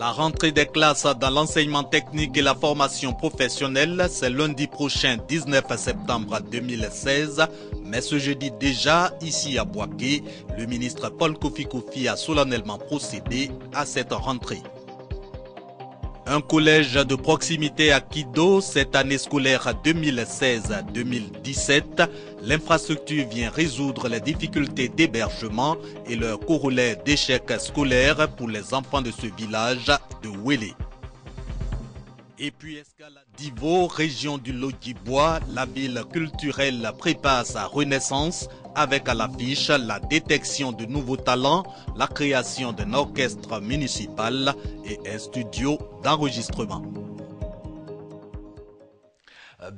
La rentrée des classes dans l'enseignement technique et la formation professionnelle, c'est lundi prochain 19 septembre 2016. Mais ce jeudi déjà, ici à Bouaké, le ministre Paul Kofi Kofi a solennellement procédé à cette rentrée. Un collège de proximité à Kido, cette année scolaire 2016-2017, l'infrastructure vient résoudre les difficultés d'hébergement et le corollaire d'échecs scolaires pour les enfants de ce village de Wélé. Et puis escalade d'Ivo, région du Lodjibois, la ville culturelle prépare sa renaissance avec à l'affiche la détection de nouveaux talents, la création d'un orchestre municipal et un studio d'enregistrement.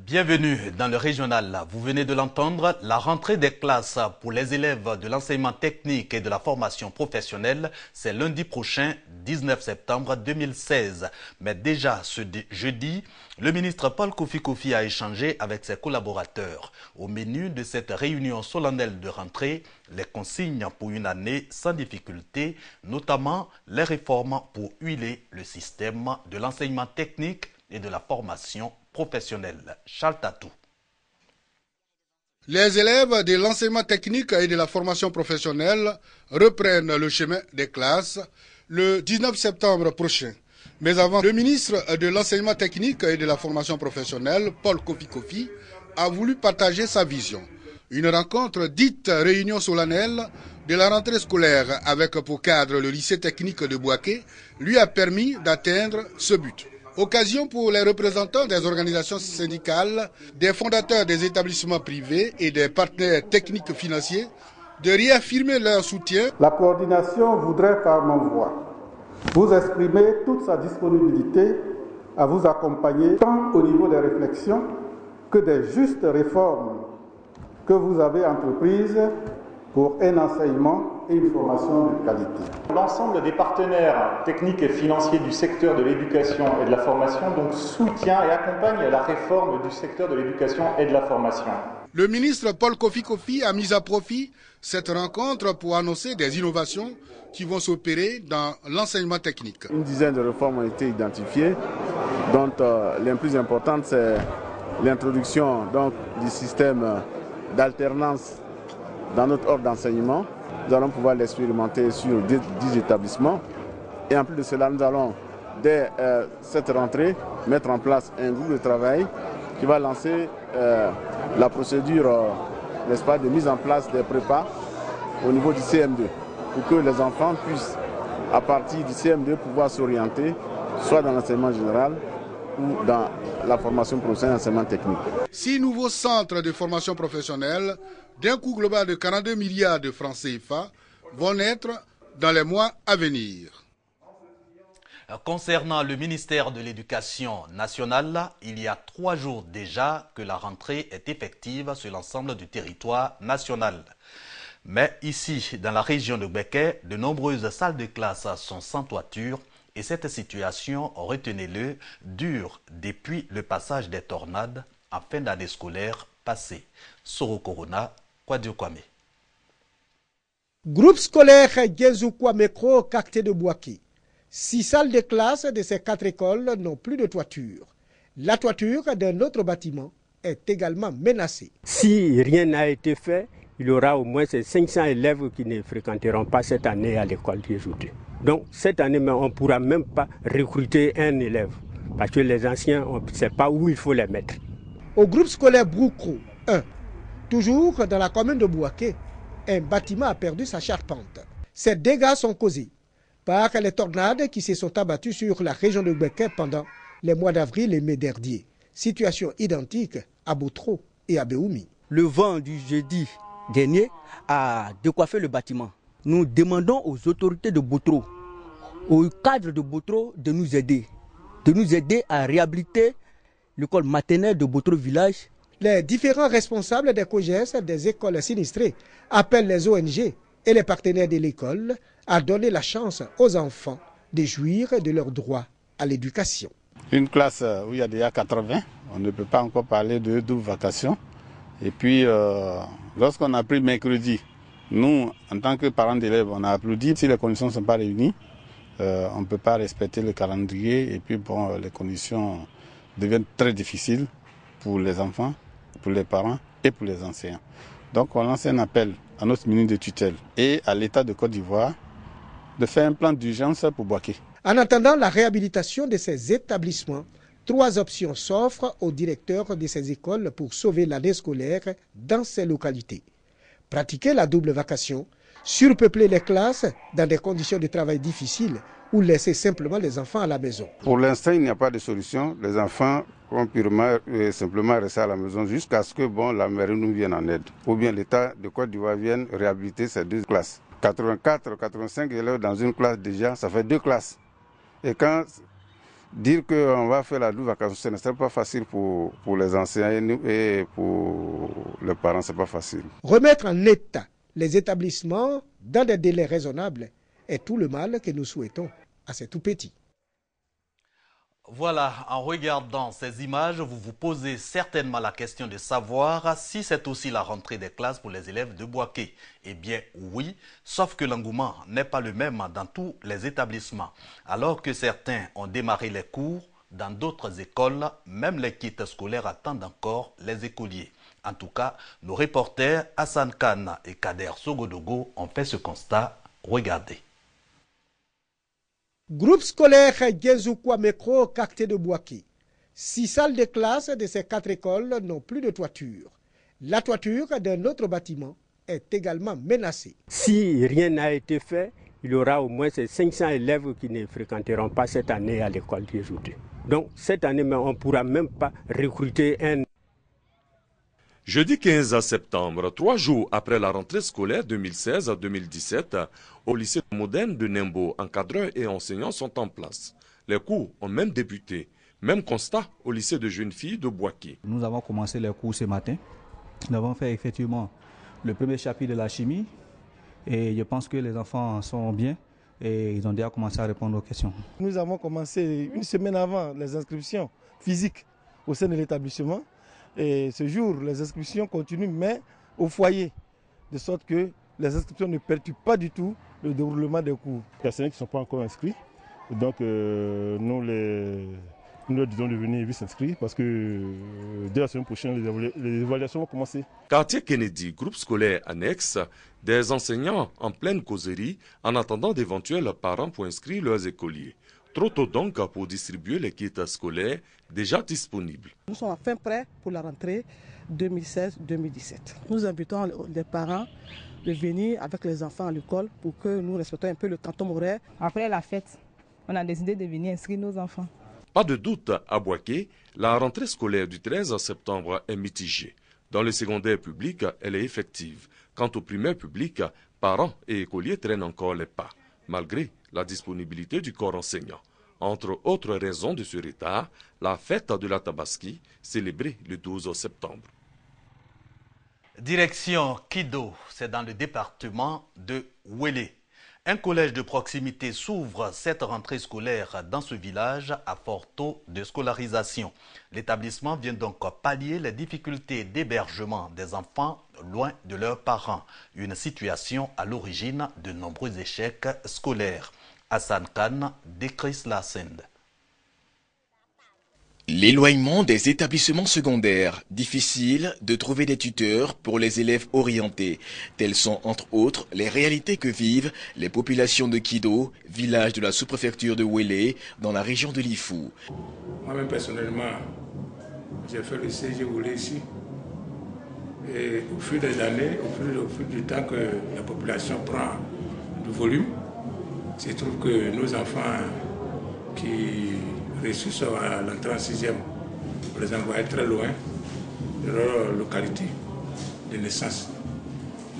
Bienvenue dans le régional. Vous venez de l'entendre, la rentrée des classes pour les élèves de l'enseignement technique et de la formation professionnelle, c'est lundi prochain, 19 septembre 2016. Mais déjà ce jeudi, le ministre Paul Kofi Kofi a échangé avec ses collaborateurs. Au menu de cette réunion solennelle de rentrée, les consignes pour une année sans difficulté, notamment les réformes pour huiler le système de l'enseignement technique et de la formation professionnelle. Charles Tatou. Les élèves de l'enseignement technique et de la formation professionnelle reprennent le chemin des classes le 19 septembre prochain. Mais avant, le ministre de l'enseignement technique et de la formation professionnelle, Paul Kofi Kofi, a voulu partager sa vision. Une rencontre dite réunion solennelle de la rentrée scolaire avec pour cadre le lycée technique de Bouaké lui a permis d'atteindre ce but. Occasion pour les représentants des organisations syndicales, des fondateurs des établissements privés et des partenaires techniques financiers de réaffirmer leur soutien. La coordination voudrait par mon voie vous exprimer toute sa disponibilité à vous accompagner tant au niveau des réflexions que des justes réformes que vous avez entreprises pour un enseignement et une formation de qualité. L'ensemble des partenaires techniques et financiers du secteur de l'éducation et de la formation donc soutient et accompagne la réforme du secteur de l'éducation et de la formation. Le ministre Paul Kofi Kofi a mis à profit cette rencontre pour annoncer des innovations qui vont s'opérer dans l'enseignement technique. Une dizaine de réformes ont été identifiées, dont les plus importantes c'est l'introduction du système d'alternance dans notre ordre d'enseignement. Nous allons pouvoir l'expérimenter sur 10 établissements. Et en plus de cela, nous allons, dès cette rentrée, mettre en place un groupe de travail qui va lancer la procédure n'est-ce pas, de mise en place des prépas au niveau du CM2 pour que les enfants puissent, à partir du CM2, pouvoir s'orienter soit dans l'enseignement général ou dans la formation professionnelle et l'enseignement technique. 6 nouveaux centres de formation professionnelle d'un coût global de 42 milliards de francs CFA vont naître dans les mois à venir. Concernant le ministère de l'Éducation nationale, il y a 3 jours déjà que la rentrée est effective sur l'ensemble du territoire national. Mais ici, dans la région de Bouaké, de nombreuses salles de classe sont sans toiture et cette situation, retenez-le, dure depuis le passage des tornades en fin d'année scolaire passée. Soro Corona, Kwadio Kwame. Groupe scolaire Genzu Kwamekro, Cacté de Bouaké. 6 salles de classe de ces 4 écoles n'ont plus de toiture. La toiture d'un autre bâtiment est également menacée. Si rien n'a été fait, il y aura au moins ces 500 élèves qui ne fréquenteront pas cette année à l'école Diejoute. Donc cette année, on ne pourra même pas recruter un élève parce que les anciens, on ne sait pas où il faut les mettre. Au groupe scolaire Broukro 1, toujours dans la commune de Bouaké, un bâtiment a perdu sa charpente. Ces dégâts sont causés par les tornades qui se sont abattues sur la région de Bouaké pendant les mois d'avril et mai dernier. Situation identique à Botro et à Béoumi. Le vent du jeudi dernier a décoiffé le bâtiment. Nous demandons aux autorités de Botro, au cadre de Botro, de nous aider à réhabiliter l'école maternelle de Botro Village. Les différents responsables des COGES des écoles sinistrées appellent les ONG et les partenaires de l'école à donner la chance aux enfants de jouir de leurs droits à l'éducation. Une classe où il y a déjà 80, on ne peut pas encore parler de double vacation. Et puis, lorsqu'on a pris mercredi, nous, en tant que parents d'élèves, on a applaudi. Si les conditions ne sont pas réunies, on ne peut pas respecter le calendrier et puis bon, les conditions deviennent très difficiles pour les enfants, pour les parents et pour les enseignants. Donc on lance un appel à notre ministre de tutelle et à l'État de Côte d'Ivoire de faire un plan d'urgence pour Bouaké. En attendant la réhabilitation de ces établissements, 3 options s'offrent aux directeurs de ces écoles pour sauver l'année scolaire dans ces localités. Pratiquer la double vacation, surpeupler les classes dans des conditions de travail difficiles ou laisser simplement les enfants à la maison. Pour l'instant, il n'y a pas de solution. Les enfants vont purement et simplement rester à la maison jusqu'à ce que la mairie nous vienne en aide. Ou bien l'État de Côte d'Ivoire vienne réhabiliter ces 2 classes. 84, 85 élèves dans une classe déjà, ça fait 2 classes. Et quand dire qu'on va faire la double vacation, ce ne serait pas facile pour les enseignants et pour les parents, ce n'est pas facile. Remettre en état les établissements dans des délais raisonnables est tout le mal que nous souhaitons à ces tout petits. Voilà, en regardant ces images, vous vous posez certainement la question de savoir si c'est aussi la rentrée des classes pour les élèves de Bouaké. Eh bien oui, sauf que l'engouement n'est pas le même dans tous les établissements. Alors que certains ont démarré les cours, dans d'autres écoles, même les kits scolaires attendent encore les écoliers. En tout cas, nos reporters Hassan Khan et Kader Sogodogo ont fait ce constat. Regardez. Groupe scolaire Gézoukwa Mekro, Cacté de Bouaké. 6 salles de classe de ces 4 écoles n'ont plus de toiture. La toiture d'un autre bâtiment est également menacée. Si rien n'a été fait, il y aura au moins ces 500 élèves qui ne fréquenteront pas cette année à l'école Diezoudé. Donc cette année, on ne pourra même pas recruter un. Jeudi 15 septembre, 3 jours après la rentrée scolaire 2016-2017, au lycée moderne de Nembo, encadreurs et enseignants sont en place. Les cours ont même débuté. Même constat au lycée de jeunes filles de Bouaké. Nous avons commencé les cours ce matin. Nous avons fait effectivement le premier chapitre de la chimie et je pense que les enfants sont bien et ils ont déjà commencé à répondre aux questions. Nous avons commencé une semaine avant les inscriptions physiques au sein de l'établissement. Et ce jour, les inscriptions continuent, mais au foyer, de sorte que les inscriptions ne perturbent pas du tout le déroulement des cours. Il y a certains qui ne sont pas encore inscrits, donc nous leur disons de venir vite s'inscrire parce que dès la semaine prochaine, les évaluations vont commencer. Quartier Kennedy, groupe scolaire annexe, des enseignants en pleine causerie en attendant d'éventuels parents pour inscrire leurs écoliers. Trop tôt donc pour distribuer les kits scolaires déjà disponibles. Nous sommes enfin prêts pour la rentrée 2016-2017. Nous invitons les parents de venir avec les enfants à l'école pour que nous respections un peu le quantum horaire. Après la fête, on a décidé de venir inscrire nos enfants. Pas de doute, à Bouaké, la rentrée scolaire du 13 septembre est mitigée. Dans le secondaire public, elle est effective. Quant au primaire public, parents et écoliers traînent encore les pas, malgré la disponibilité du corps enseignant. Entre autres raisons de ce retard, la fête de la Tabaski, célébrée le 12 septembre. Direction Kido, c'est dans le département de Ouélé. Un collège de proximité s'ouvre cette rentrée scolaire dans ce village à fort taux de scolarisation. L'établissement vient donc pallier les difficultés d'hébergement des enfants loin de leurs parents. Une situation à l'origine de nombreux échecs scolaires. Hassan Khan décrit la scène. L'éloignement des établissements secondaires, difficile de trouver des tuteurs pour les élèves orientés. Telles sont entre autres les réalités que vivent les populations de Kido, village de la sous-préfecture de Ouélé, dans la région de Lifou. Moi-même personnellement, j'ai fait le CG Ouélé ici. Et au fil des années, au fil du temps que la population prend du volume, il se trouve que nos enfants qui réussissent à l'entrée en 6e, on les envoie très loin de leur localité de naissance.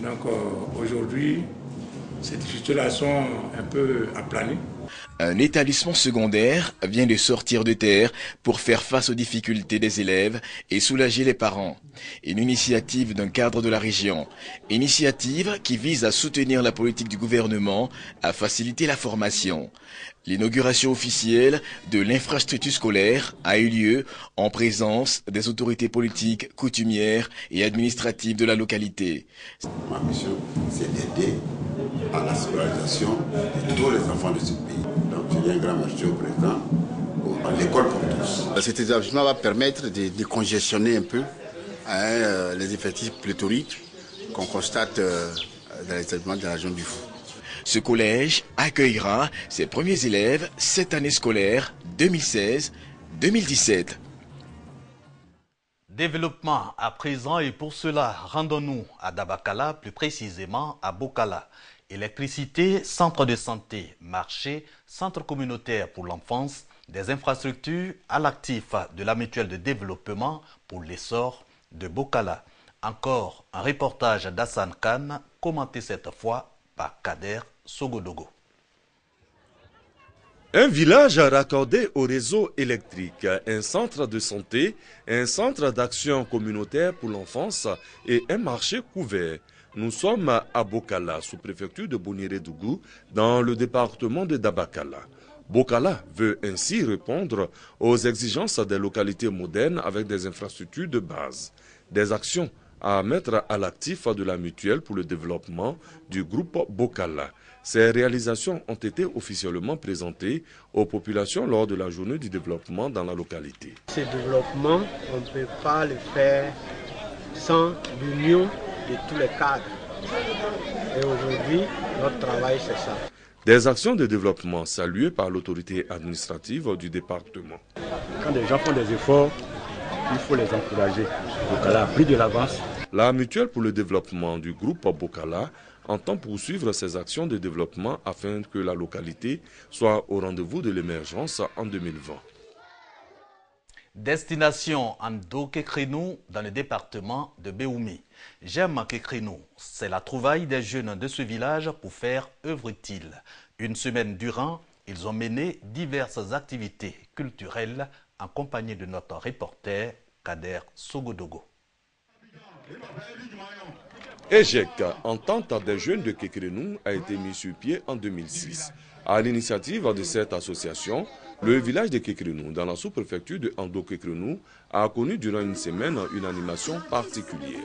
Donc aujourd'hui, ces difficultés-là sont un peu aplanies. Un établissement secondaire vient de sortir de terre pour faire face aux difficultés des élèves et soulager les parents. Une initiative d'un cadre de la région. Initiative qui vise à soutenir la politique du gouvernement, à faciliter la formation. L'inauguration officielle de l'infrastructure scolaire a eu lieu en présence des autorités politiques, coutumières et administratives de la localité. Ma mission, c'est d'aider à la scolarisation de tous les enfants de ce pays. Donc, Je dis un grand merci au président, à l'école pour tous. Cet établissement va permettre de décongestionner un peu les effectifs pléthoriques qu'on constate dans les établissements de la région du Fou. Ce collège accueillera ses premiers élèves cette année scolaire 2016-2017. Développement à présent, et pour cela, rendons-nous à Dabakala, plus précisément à Bokala. Électricité, centre de santé, marché, centre communautaire pour l'enfance, des infrastructures à l'actif de la mutuelle de développement pour l'essor de Bokala. Encore un reportage d'Hassan Khan, commenté cette fois par Kader Sogodogo. Un village raccordé au réseau électrique, un centre de santé, un centre d'action communautaire pour l'enfance et un marché couvert. Nous sommes à Bokala, sous-préfecture de Bonirédougou, dans le département de Dabakala. Bokala veut ainsi répondre aux exigences des localités modernes avec des infrastructures de base. Des actions à mettre à l'actif de la mutuelle pour le développement du groupe Bokala. Ces réalisations ont été officiellement présentées aux populations lors de la journée du développement dans la localité. Ce développement, on ne peut pas le faire sans l'union de tous les cadres. Et aujourd'hui, notre travail, c'est ça. Des actions de développement saluées par l'autorité administrative du département. Quand les gens font des efforts, il faut les encourager. Bokala a pris de l'avance. La mutuelle pour le développement du groupe Bokala entend poursuivre ses actions de développement afin que la localité soit au rendez-vous de l'émergence en 2020. Destination Ando Kekrinou dans le département de Béoumi. J'aime Kekrinou, c'est la trouvaille des jeunes de ce village pour faire œuvre utile. Une semaine durant, ils ont mené diverses activités culturelles en compagnie de notre reporter Kader Sogodogo. EJEC, Entente des jeunes de Kekrinou, a été mis sur pied en 2006. À l'initiative de cette association, le village de Kekrinou, dans la sous-préfecture de Ando Kekrinou, a connu durant une semaine une animation particulière.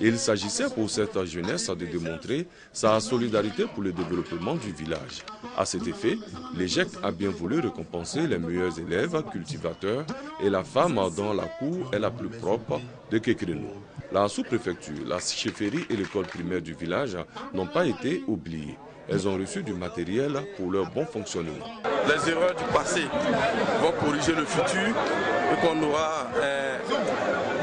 Il s'agissait pour cette jeunesse de démontrer sa solidarité pour le développement du village. À cet effet, l'EJEC a bien voulu récompenser les meilleurs élèves, cultivateurs et la femme dont la cour est la plus propre de Kekrinou. La sous-préfecture, la chefferie et l'école primaire du village n'ont pas été oubliées. Elles ont reçu du matériel pour leur bon fonctionnement. Les erreurs du passé vont corriger le futur et qu'on aura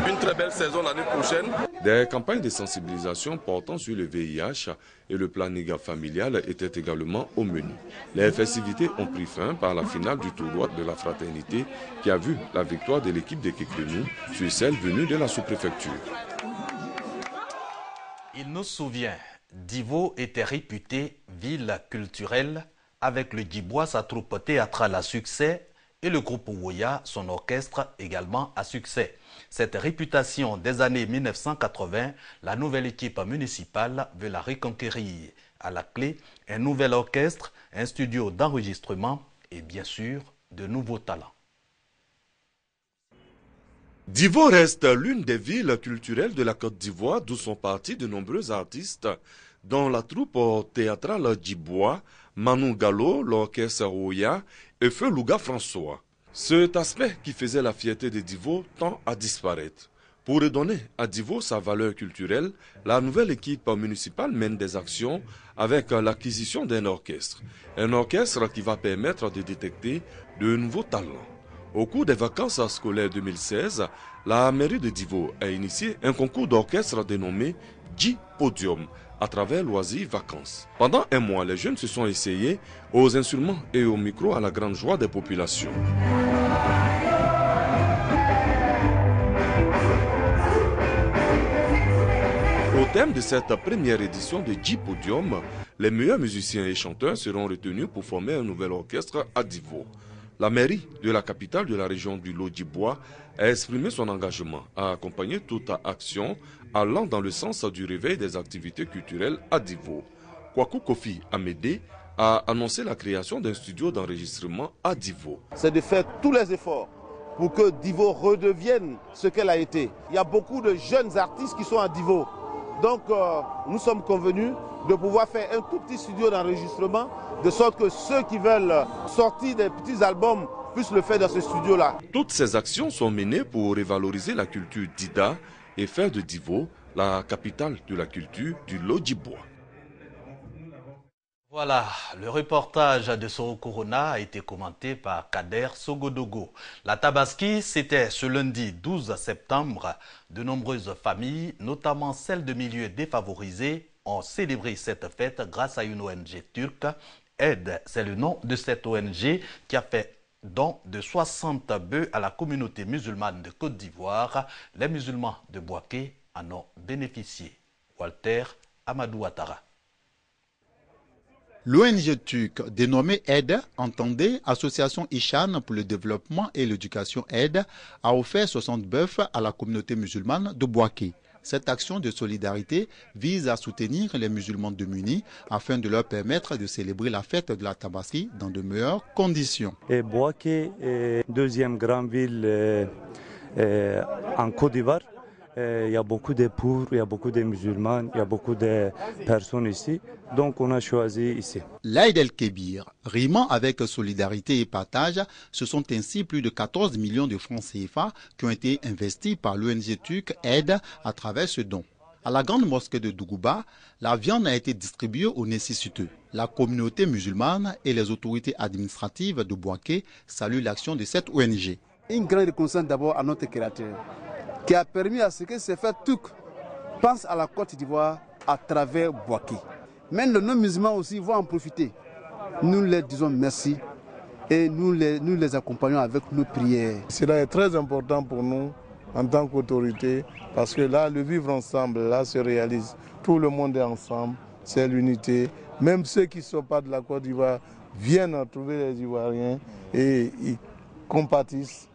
une très belle saison l'année prochaine. Des campagnes de sensibilisation portant sur le VIH et le planning familial étaient également au menu. Les festivités ont pris fin par la finale du tournoi de la fraternité qui a vu la victoire de l'équipe de Kekrinou sur celle venue de la sous-préfecture. Il nous souvient, Divo était réputée ville culturelle avec le Djibois, sa troupe théâtrale à succès et le groupe Ouoya, son orchestre également à succès. Cette réputation des années 1980, la nouvelle équipe municipale veut la reconquérir. À la clé, un nouvel orchestre, un studio d'enregistrement et bien sûr de nouveaux talents. Divo reste l'une des villes culturelles de la Côte d'Ivoire d'où sont partis de nombreux artistes, dont la troupe théâtrale Djibois, Manu Gallo, l'orchestre Ouya et Feu Louga François. Cet aspect qui faisait la fierté de Divo tend à disparaître. Pour redonner à Divo sa valeur culturelle, la nouvelle équipe municipale mène des actions avec l'acquisition d'un orchestre. Un orchestre qui va permettre de détecter de nouveaux talents. Au cours des vacances scolaires 2016, la mairie de Divo a initié un concours d'orchestre dénommé J Podium à travers Loisirs Vacances. Pendant un mois, les jeunes se sont essayés aux instruments et aux micros à la grande joie des populations. Au thème de cette première édition de J Podium, les meilleurs musiciens et chanteurs seront retenus pour former un nouvel orchestre à Divo. La mairie de la capitale de la région du Lot-Djibois a exprimé son engagement à accompagner toute action allant dans le sens du réveil des activités culturelles à Divo. Kwaku Kofi Amédé a annoncé la création d'un studio d'enregistrement à Divo. C'est de faire tous les efforts pour que Divo redevienne ce qu'elle a été. Il y a beaucoup de jeunes artistes qui sont à Divo. Donc nous sommes convenus de pouvoir faire un tout petit studio d'enregistrement, de sorte que ceux qui veulent sortir des petits albums puissent le faire dans ce studio-là. Toutes ces actions sont menées pour revaloriser la culture d'Ida et faire de Divo la capitale de la culture du Lodjibois. Voilà, le reportage de Soro Corona a été commenté par Kader Sogodogo. La Tabaski, c'était ce lundi 12 septembre. De nombreuses familles, notamment celles de milieux défavorisés, ont célébré cette fête grâce à une ONG turque. Aide, c'est le nom de cette ONG qui a fait don de 60 bœufs à la communauté musulmane de Côte d'Ivoire. Les musulmans de Bouaké en ont bénéficié. Walter Amadou Ouattara. L'ONG turque dénommée Aide, entendée Association Ishan pour le développement et l'éducation Aide, a offert 60 bœufs à la communauté musulmane de Bouaké. Cette action de solidarité vise à soutenir les musulmans démunis afin de leur permettre de célébrer la fête de la Tabaski dans de meilleures conditions. Et Bouaké est deuxième grande ville en Côte d'Ivoire. Il y a beaucoup de pauvres, il y a beaucoup de musulmans, il y a beaucoup de personnes ici. Donc on a choisi ici. L'Aïd el-Kébir, rimant avec solidarité et partage, ce sont ainsi plus de 14 millions de francs CFA qui ont été investis par l'ONG turque Aide à travers ce don. À la grande mosquée de Dougouba, la viande a été distribuée aux nécessiteux. La communauté musulmane et les autorités administratives de Bouaké saluent l'action de cette ONG. Une grande reconnaissance d'abord à notre créateur, qui a permis à ce que ces fêtes turques pensent à la Côte d'Ivoire à travers Bouaké. Même les non-musulmans aussi vont en profiter. Nous leur disons merci et nous les accompagnons avec nos prières. Cela est très important pour nous en tant qu'autorité parce que là, le vivre ensemble, là, se réalise. Tout le monde est ensemble, c'est l'unité. Même ceux qui ne sont pas de la Côte d'Ivoire viennent trouver les Ivoiriens et ils compatissent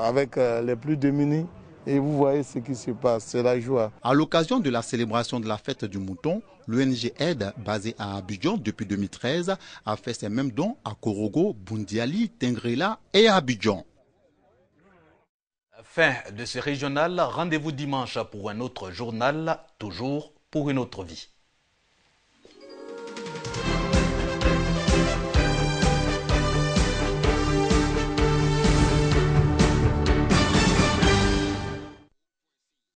avec les plus démunis. Et vous voyez ce qui se passe, c'est la joie. À l'occasion de la célébration de la fête du mouton, l'ONG Aide, basée à Abidjan depuis 2013, a fait ses mêmes dons à Korogo, Bundiali, Tengrela et Abidjan. Fin de ce régional, rendez-vous dimanche pour un autre journal, toujours pour une autre vie.